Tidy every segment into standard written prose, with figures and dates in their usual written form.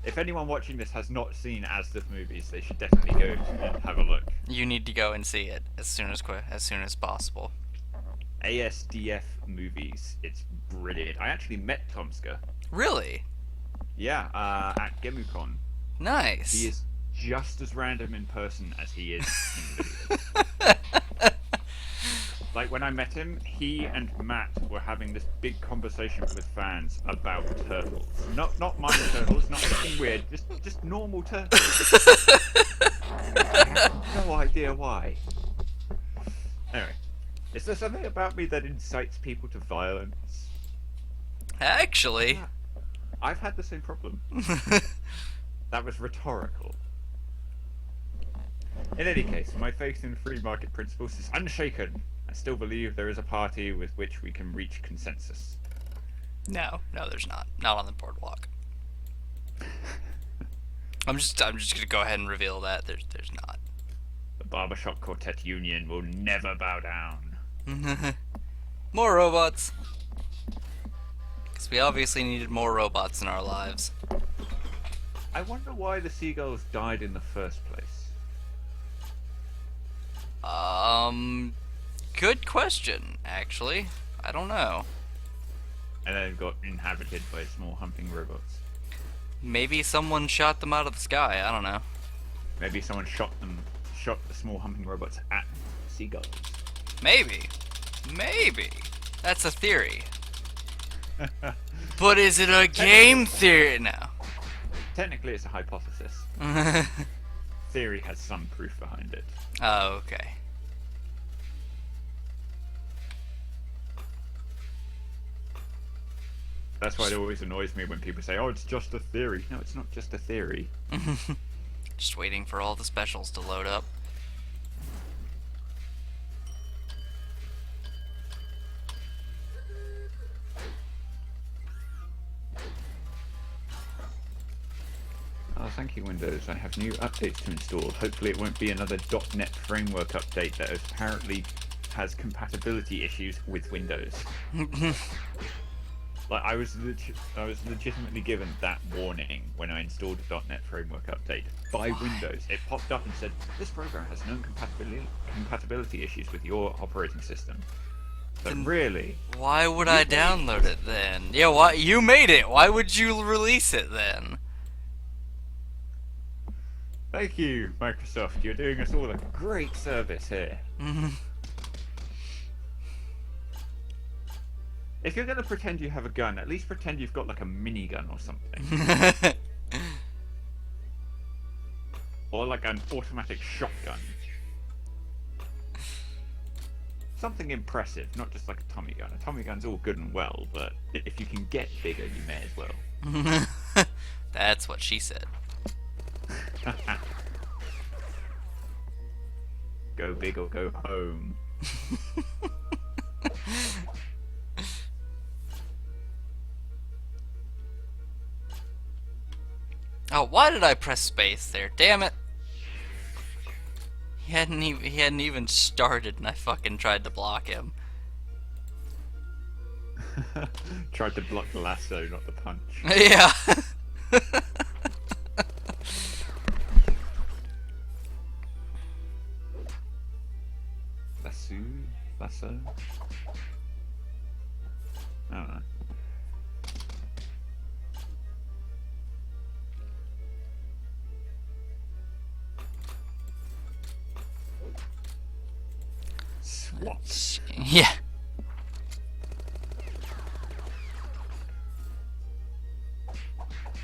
If anyone watching this has not seen Asdf movies, they should definitely go and have a look. You need to go and see it as soon as possible. ASDF movies. It's brilliant. I actually met Tomska. Really? Yeah, at GemuCon. He Nice. is just as random in person as he is in videos. Like when I met him, he and Matt were having this big conversation with fans about turtles. Not mine turtles, not anything weird, just normal turtles. I have no idea why. Anyway, is there something about me that incites people to violence? Actually. I've had the same problem. That was rhetorical. In any case, my faith in free market principles is unshaken. I still believe there is a party with which we can reach consensus. No, there's not. Not on the boardwalk. I'm just gonna go ahead and reveal that there's not. The Barbershop Quartet Union will never bow down. More robots. Because we obviously needed more robots in our lives. I wonder why the seagulls died in the first place. Good question, actually. I don't know. And then got inhabited by small humping robots. Maybe someone shot them out of the sky, I don't know. Maybe someone shot the small humping robots at seagulls. Maybe. That's a theory. But is it a game theory? No. Technically, it's a hypothesis. Theory has some proof behind it. Oh, okay. That's why it always annoys me when people say, "Oh, it's just a theory." No, it's not just a theory. Just waiting for all the specials to load up. Oh, thank you, Windows. I have new updates to install. Hopefully it won't be another .NET framework update that apparently has compatibility issues with Windows. Like, I was legitimately given that warning when I installed a .NET framework update by Windows. It popped up and said, "This program has known compatibility issues with your operating system." But really? Why would I download it then? Yeah, why you made it? Why would you release it then? Thank you, Microsoft. You're doing us all a great service here. If you're going to pretend you have a gun, at least pretend you've got like a minigun or something. Or like an automatic shotgun. Something impressive, not just like a Tommy gun. A Tommy gun's all good and well, but if you can get bigger, you may as well. That's what she said. Go big or go home. Oh, why did I press space there? Damn it! He hadn't even started, and I fucking tried to block him. Tried to block the lasso, not the punch. Yeah. Lasso? I don't know. Swat. Yeah.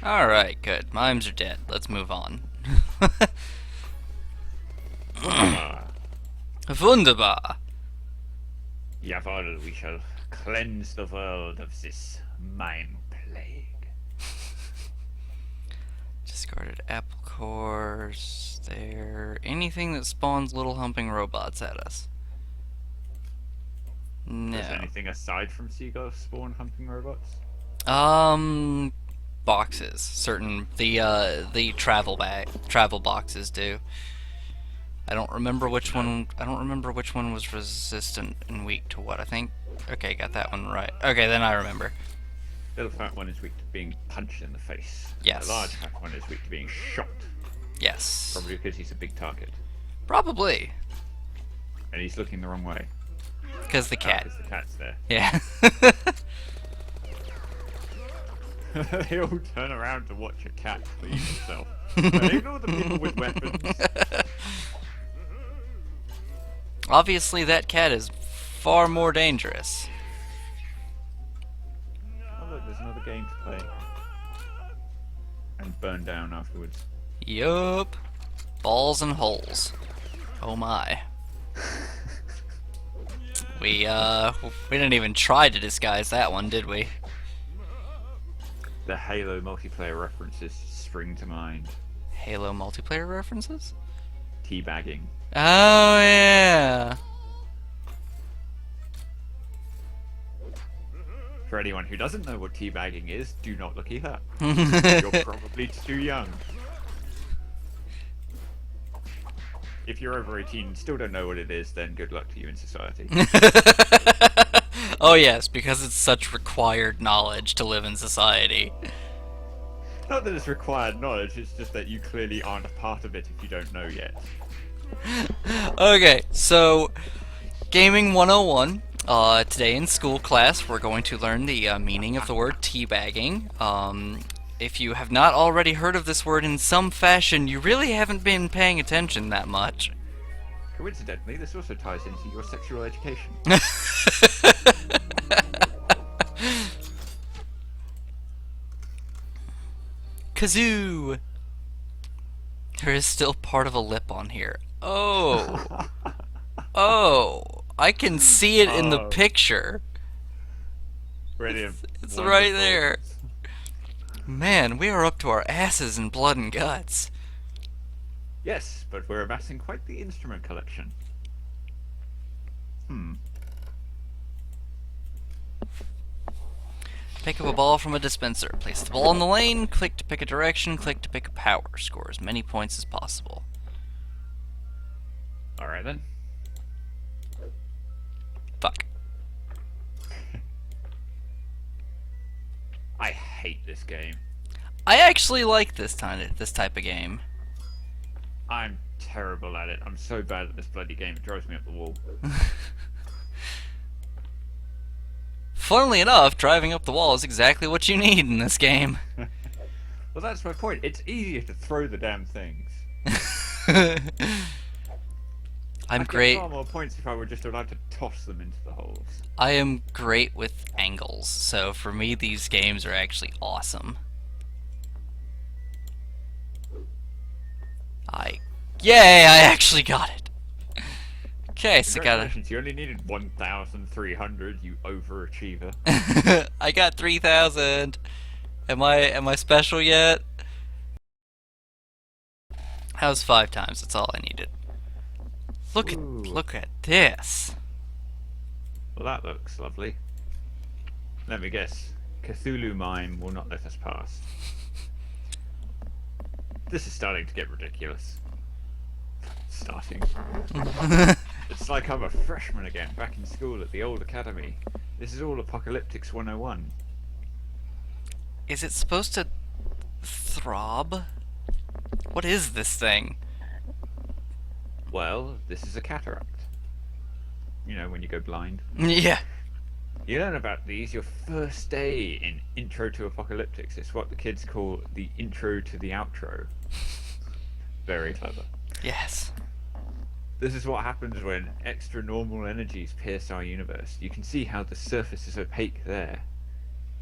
Alright, good. Mimes are dead. Let's move on. Wunderbar. Jawohl, we shall cleanse the world of this mime plague. Discarded apple cores. There. Anything that spawns little humping robots at us. No. Is there anything aside from seagull spawn humping robots? Boxes. Certain the travel boxes do. I don't remember which one. I don't remember which one was resistant and weak to what. I think. Okay, got that one right. Okay, then I remember. little fat one is weak to being punched in the face. Yes. The large fat one is weak to being shot. Yes. Probably because he's a big target. Probably. And he's looking the wrong way. Because the cat. Because the cat's there. Yeah. They all turn around to watch a cat clean itself. They ignore the people with weapons. Obviously, that cat is far more dangerous. Oh look, there's another game to play. And burn down afterwards. Yup. Balls and holes. Oh my. We didn't even try to disguise that one, did we? The Halo multiplayer references spring to mind. Halo multiplayer references? Teabagging. Oh yeah. For anyone who doesn't know what teabagging is, do not look it up. You're probably too young. If you're over 18 and still don't know what it is, then good luck to you in society. Oh yes, because it's such required knowledge to live in society. Not that it's required knowledge, it's just that you clearly aren't a part of it if you don't know yet. Okay, so Gaming 101. Today in school class, we're going to learn the meaning of the word teabagging. If you have not already heard of this word in some fashion, you really haven't been paying attention that much. Coincidentally, this also ties into your sexual education. Kazoo! There is still part of a lip on here. Oh! Oh! I can see it in the picture. Brilliant. It's Wonderful. right there. Man, we are up to our asses in blood and guts. Yes, but we're amassing quite the instrument collection. Pick up a ball from a dispenser. Place the ball in the lane. Click to pick a direction. Click to pick a power. Score as many points as possible. Alright then. Fuck. I hate this game. I actually like this type of game. I'm terrible at it. I'm so bad at this bloody game, it drives me up the wall. Funnily enough, driving up the wall is exactly what you need in this game. Well, that's my point. It's easier to throw the damn things. I'm I'd great. get far more points if I were just allowed to toss them into the holes. I am great with angles, so for me these games are actually awesome. Yay, I actually got it! Okay, so Congratulations, you only needed 1,300, you overachiever. I got 3,000. Am I special yet? How's 5 times? That's all I needed. Look at this. Well, that looks lovely. Let me guess. Cthulhu Mime will not let us pass. This is starting to get ridiculous. Starting. It's like I'm a freshman again, back in school at the old academy. This is all Apocalyptics 101. Is it supposed to throb? What is this thing? Well, this is a cataract. You know, when you go blind. Yeah. You learn about these your first day in Intro to Apocalyptics. It's what the kids call the intro to the outro. Very clever. Yes. This is what happens when extra normal energies pierce our universe. You can see how the surface is opaque there.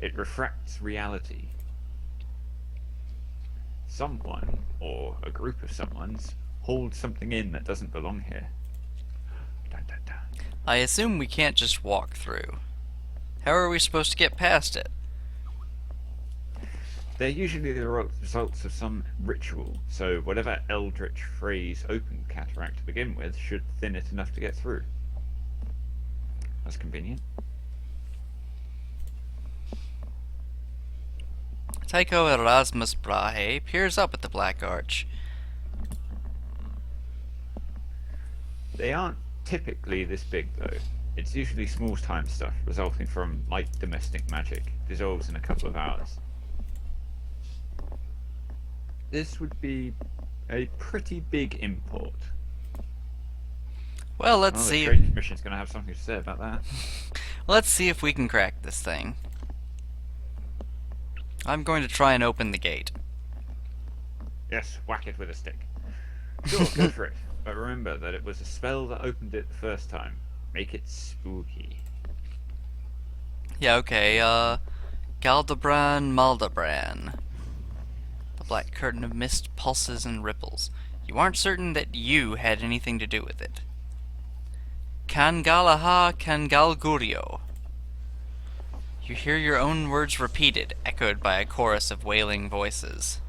It refracts reality. Someone, or a group of someones, holds something in that doesn't belong here. Dun, dun, dun. I assume we can't just walk through. How are we supposed to get past it? They're usually the results of some ritual, so whatever eldritch phrase opened the cataract to begin with should thin it enough to get through. That's convenient. Tycho Erasmus Brahe peers up at the Black Arch. They aren't typically this big though. It's usually small-time stuff resulting from light domestic magic, dissolves in a couple of hours. This would be a pretty big import. Well, let's Well, the see. Trade Commission's going to have something to say about that. Let's see if we can crack this thing. I'm going to try and open the gate. Yes, whack it with a stick. Sure, go for it. But remember that it was a spell that opened it the first time. Make it spooky. Yeah, okay, Galdebran Maldebran. The black curtain of mist pulses and ripples. You aren't certain that you had anything to do with it. Kangalaha Kangalgurio. You hear your own words repeated, echoed by a chorus of wailing voices.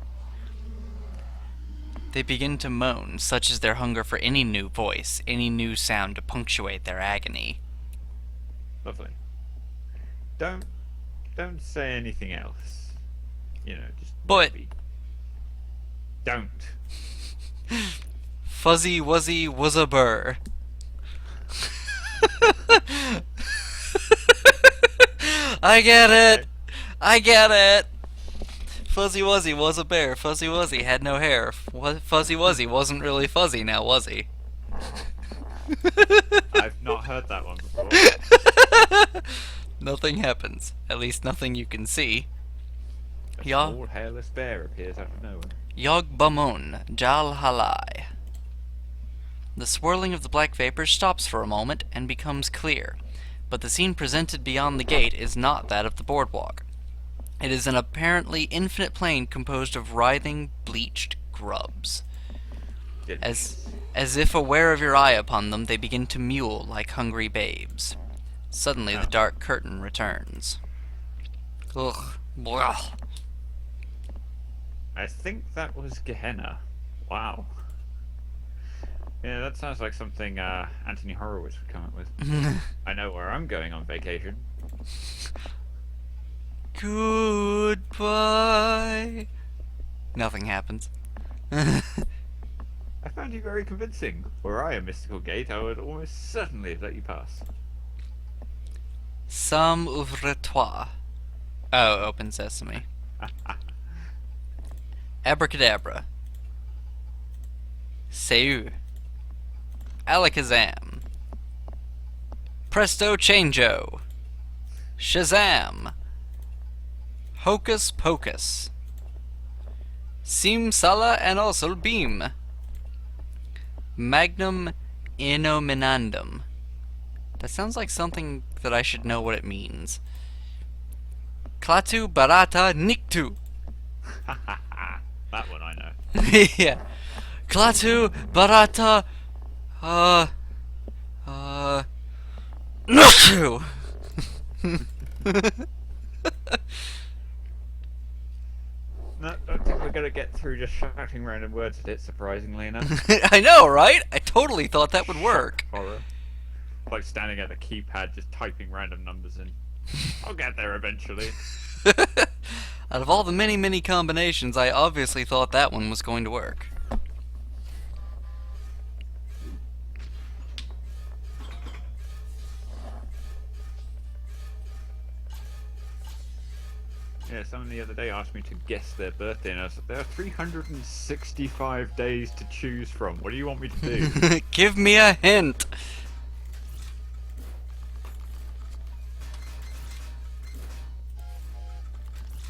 They begin to moan, such is their hunger for any new voice, any new sound to punctuate their agony. Lovely. Don't say anything else. You know, just But maybe. Don't. Fuzzy Wuzzy was a burr. I get it. I get it. Fuzzy Wuzzy was a bear. Fuzzy Wuzzy had no hair. Fuzzy Wuzzy wasn't really fuzzy now, was he? I've not heard that one before. Nothing happens. At least nothing you can see. A Yeah. small hairless bear appears out of nowhere. Yog Bamon, Jal Halai. The swirling of the black vapors stops for a moment and becomes clear, but the scene presented beyond the gate is not that of the boardwalk. It is an apparently infinite plain composed of writhing, bleached grubs. As if aware of your eye upon them, they begin to mewl like hungry babes. Suddenly, the dark curtain returns. Ugh. Blah. I think that was Gehenna. Wow. Yeah, that sounds like something Anthony Horowitz would come up with. I know where I'm going on vacation. Goodbye. Nothing happens. I found you very convincing. Were I a mystical gate, I would almost certainly have let you pass. Some ouvre-toi. Oh, open sesame. Abracadabra. Seu. Alakazam. Presto Changeo. Shazam. Hocus Pocus. Simsala and also Beam. Magnum Inominandum. That sounds like something that I should know what it means. Klaatu Barata Niktu. That one I know. Yeah. Klaatu Barata Niktu. No, don't think we're gonna get through just shouting random words at it, surprisingly enough. I know, right? I totally thought that would work. Horror. Like standing at the keypad just typing random numbers in. I'll get there eventually. Out of all the many, many combinations, I obviously thought that one was going to work. Yeah, someone the other day asked me to guess their birthday, and I was like, there are 365 days to choose from. What do you want me to do? Give me a hint.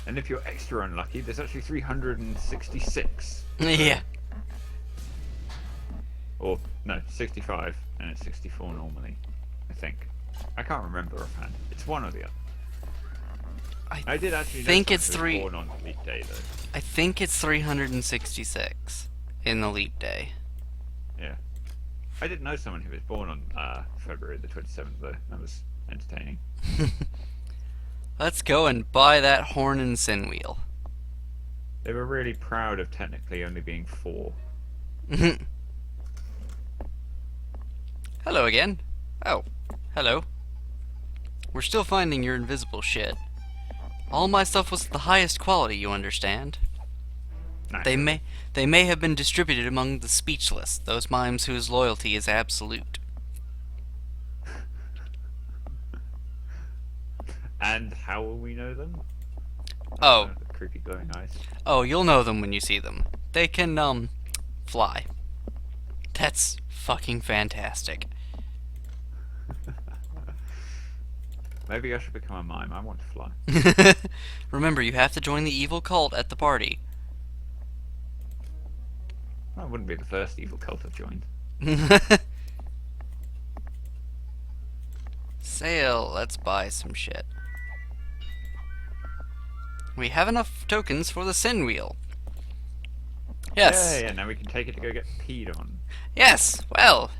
And if you're extra unlucky, there's actually 366. Yeah. Or, no, 65, and it's 64 normally, I think. I can't remember offhand. It's one or the other. I did actually think know it's someone who was born on leap day, though. I think it's 366 in the leap day. Yeah. I did know someone who was born on February the 27th, though. That was entertaining. Let's go and buy that horn and sin wheel. They were really proud of technically only being 4. Hello again. Oh, hello. We're still finding your invisible shit. All my stuff was the highest quality, you understand. They may have been distributed among the speechless, those mimes whose loyalty is absolute. And how will we know them? Oh. The creepy glowing eyes. Oh, you'll know them when you see them. They can, fly. That's fucking fantastic. Maybe I should become a mime. I want to fly. Remember, you have to join the evil cult at the party. That wouldn't be the first evil cult I've joined. Sale, let's buy some shit. We have enough tokens for the sin wheel. Yes. Yeah, now we can take it to go get peed on. Yes, well.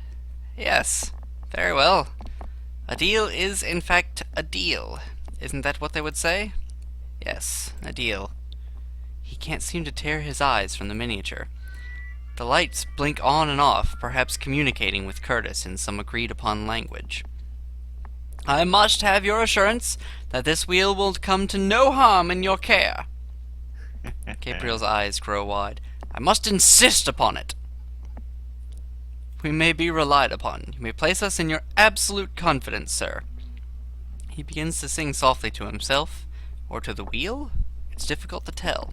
Yes. Very well. A deal is, in fact, a deal. Isn't that what they would say? Yes, a deal. He can't seem to tear his eyes from the miniature. The lights blink on and off, perhaps communicating with Curtis in some agreed-upon language. I must have your assurance that this wheel will come to no harm in your care. Gabriel's eyes grow wide. I must insist upon it. We may be relied upon. You may place us in your absolute confidence, sir. He begins to sing softly to himself, or to the wheel? It's difficult to tell.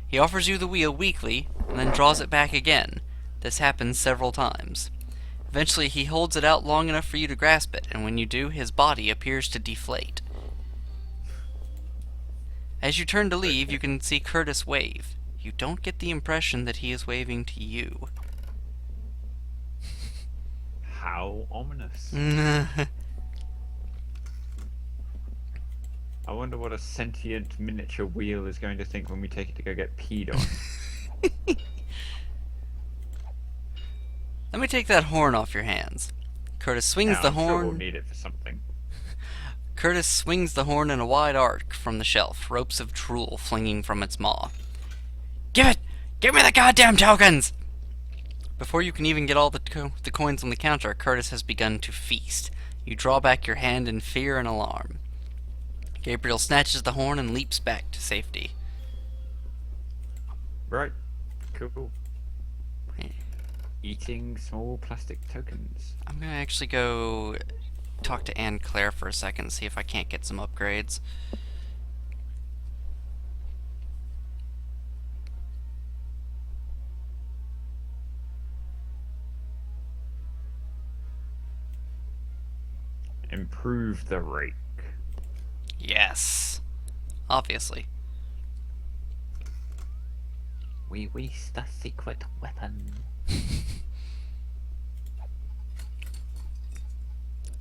He offers you the wheel weakly, and then draws it back again. This happens several times. Eventually, he holds it out long enough for you to grasp it, and when you do, his body appears to deflate. As you turn to leave, you can see Curtis wave. You don't get the impression that he is waving to you. How ominous. I wonder what a sentient miniature wheel is going to think when we take it to go get peed on. Let me take that horn off your hands. Curtis swings Now, the I'm horn. sure we'll need it for something. Curtis swings the horn in a wide arc from the shelf, ropes of drool flinging from its maw. Give it! Give me the goddamn tokens! Before you can even get all the coins on the counter, Curtis has begun to feast. You draw back your hand in fear and alarm. Gabriel snatches the horn and leaps back to safety. Right. Cool. Eating small plastic tokens. I'm gonna actually go talk to Anne Claire for a second, see if I can't get some upgrades. Improve the rake. Yes. Obviously. We waste a secret weapon.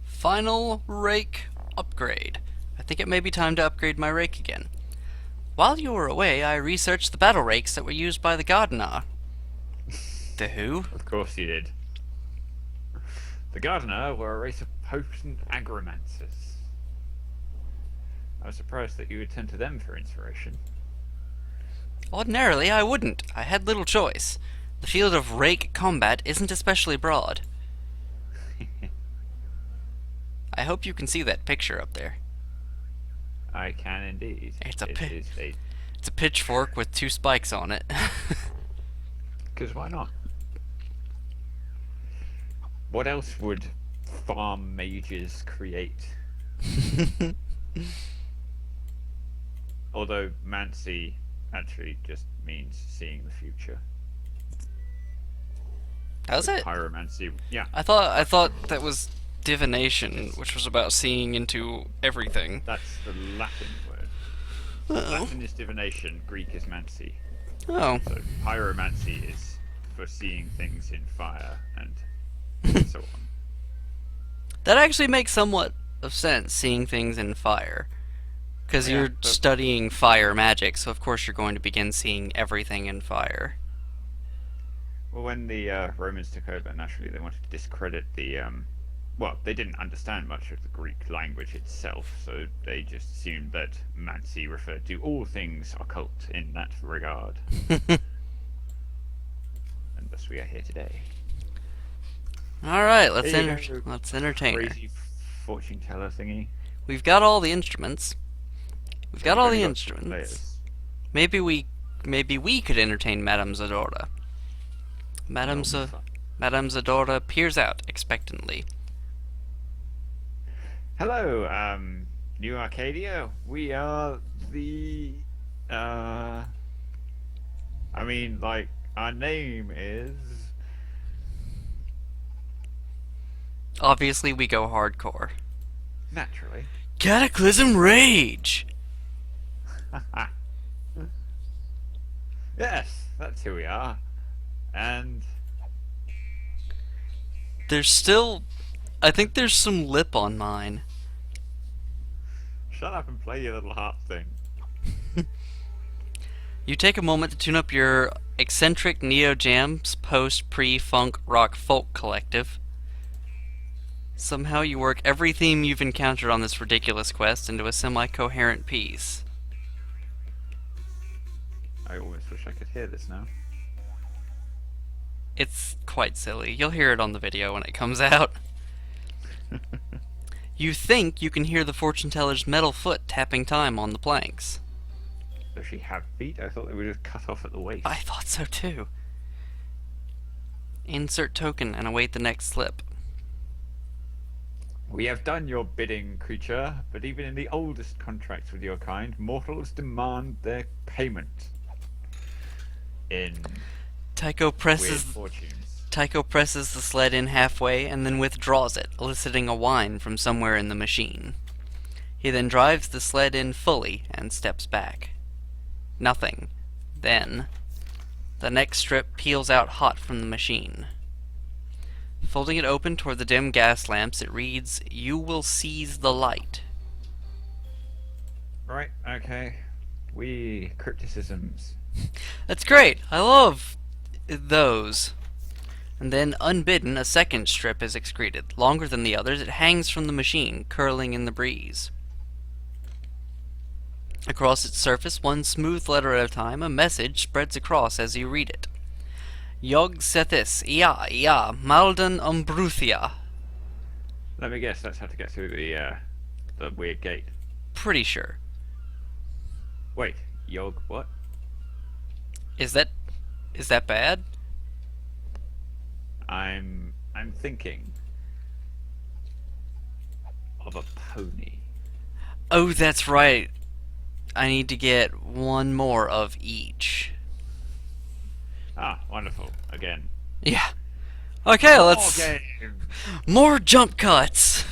Final rake upgrade. I think it may be time to upgrade my rake again. While you were away, I researched the battle rakes that were used by the Gardener. The who? Of course you did. The Gardener were a race of potent agromancers. I was surprised that you would turn to them for inspiration. Ordinarily, I wouldn't. I had little choice. The field of rake combat isn't especially broad. I hope you can see that picture up there. I can indeed. It's It's a pitchfork with two spikes on it. Because why not? What else would farm mages create? Although Mancy actually just means seeing the future. Does it? Pyromancy, yeah. I thought that was divination, which was about seeing into everything. That's the Latin word. Uh-oh. Latin is divination, Greek is mancy. Oh. So pyromancy is for seeing things in fire and so on. That actually makes somewhat of sense, seeing things in fire. Because Yeah, you're but- studying fire magic, so of course you're going to begin seeing everything in fire. Well, when the Romans took over, naturally they wanted to discredit the well, they didn't understand much of the Greek language itself, so they just assumed that Mancy referred to all things occult in that regard. And thus we are here today. Alright, There you go. let's entertain her. Crazy fortune teller thingy. We've got all the instruments. We've got all the Only got two instruments. players. Maybe we could entertain Madame Zadora. Madame Zadora peers out expectantly. Hello, New Arcadia. We are the. Uh, I mean, like our name is. Obviously, we go hardcore. Naturally. Cataclysm Rage! Yes, that's who we are. And There's still... I think there's some lip on mine. shut up and play your little harp thing. You take a moment to tune up your eccentric neo jams post pre-funk rock folk collective. Somehow you work every theme you've encountered on this ridiculous quest into a semi-coherent piece. I almost wish I could hear this now. It's quite silly. You'll hear it on the video when it comes out. You think you can hear the fortune teller's metal foot tapping time on the planks. Does she have feet? I thought they were just cut off at the waist. I thought so too. Insert token and await the next slip. We have done your bidding, creature, but even in the oldest contracts with your kind, mortals demand their payment. In Tycho presses fortunes. Tycho presses the sled in halfway and then withdraws it, eliciting a whine from somewhere in the machine. He then drives the sled in fully and steps back. Nothing. Then, the next strip peels out hot from the machine. Folding it open toward the dim gas lamps, it reads, "You will seize the light." Right, okay. We crypticisms. That's great! I love those. And then, unbidden, a second strip is excreted. Longer than the others, it hangs from the machine, curling in the breeze. Across its surface, one smooth letter at a time, a message spreads across as you read it. Yog Sethis, Ia, Malden Umbruthia. Let me guess, that's how to get through the weird gate. Pretty sure. Wait, Yog what? Is that bad? I'm thinking of a pony. Oh, that's right. I need to get one more of each. Ah, wonderful. Again. Yeah. Okay, let's... Okay. More jump cuts!